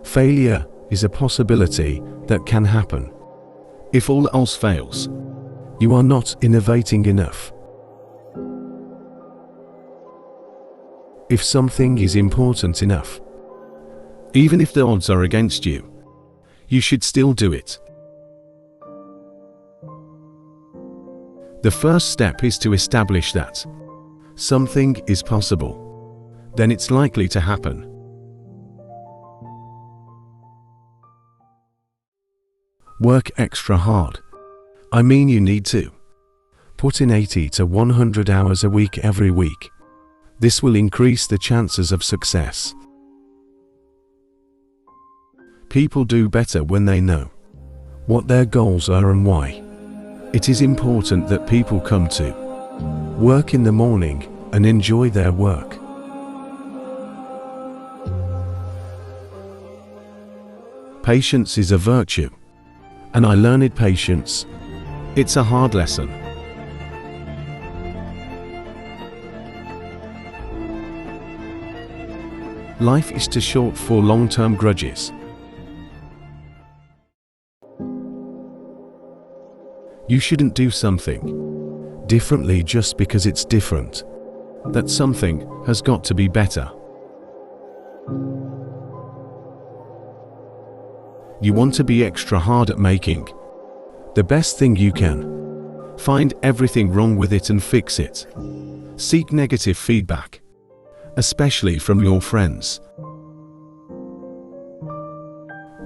Failure is a possibility that can happen. If all else fails, you are not innovating enough. If something is important enough, even if the odds are against you, you should still do it. The first step is to establish that something is possible. Then it's likely to happen. Work extra hard. I mean, you need to put in 80 to 100 hours a week every week. This will increase the chances of success. People do better when they know what their goals are and why. It is important that people come to work in the morning and enjoy their work. Patience is a virtue, and I learned patience. It's a hard lesson. Life is too short for long-term grudges. You shouldn't do something differently just because it's different. That something has got to be better. You want to be extra hard at making the best thing you can. Find everything wrong with it and fix it. Seek negative feedback, especially from your friends.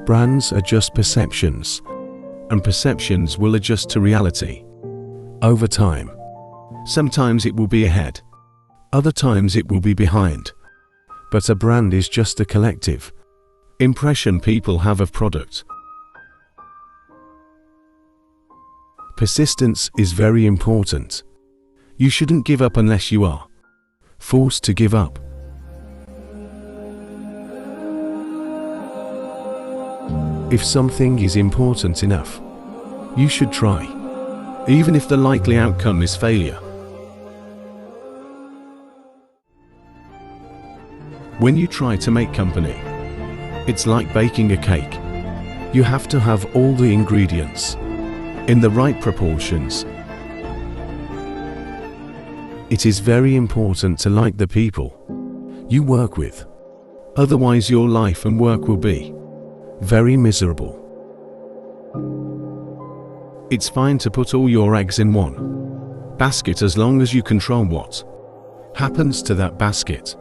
Brands are just perceptions, and perceptions will adjust to reality over time. Sometimes it will be ahead, other times it will be behind. But a brand is just a collective impression people have of product. Persistence is very important. You shouldn't give up unless you are forced to give up. If something is important enough, you should try, even if the likely outcome is failure. When you try to make company, it's like baking a cake. You have to have all the ingredients in the right proportions. It is very important to like the people you work with. Otherwise, your life and work will be very miserable. It's fine to put all your eggs in one basket as long as you control what happens to that basket.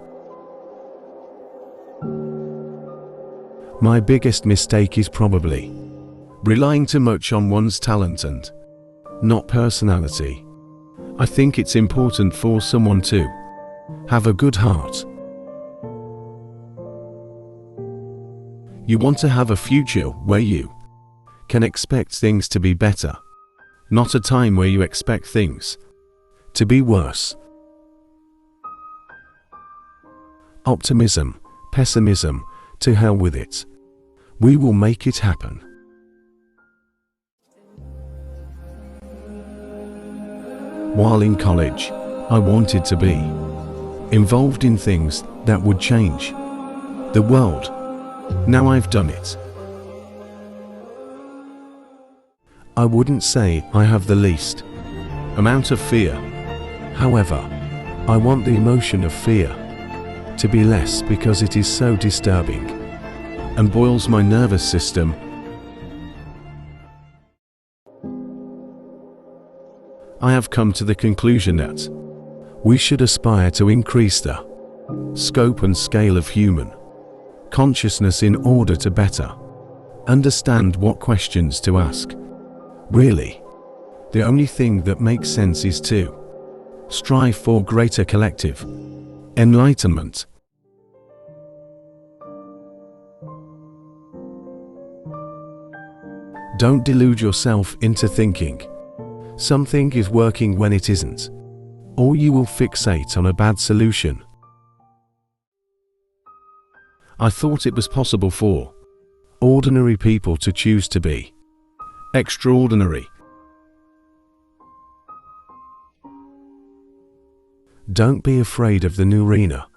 My biggest mistake is probably relying too much on one's talent and not personality. I think it's important for someone to have a good heart. You want to have a future where you can expect things to be better, not a time where you expect things to be worse. Optimism, pessimism, to hell with it. We will make it happen. While in college, I wanted to be involved in things that would change the world. Now I've done it. I wouldn't say I have the least amount of fear. However, I want the emotion of fear to be less because it is so disturbing and boils my nervous system. I have come to the conclusion that we should aspire to increase the scope and scale of human consciousness in order to better understand what questions to ask. Really, the only thing that makes sense is to strive for greater collective enlightenment. Don't delude yourself into thinking something is working when it isn't, or you will fixate on a bad solution. I thought it was possible for ordinary people to choose to be extraordinary. Don't be afraid of the new arena.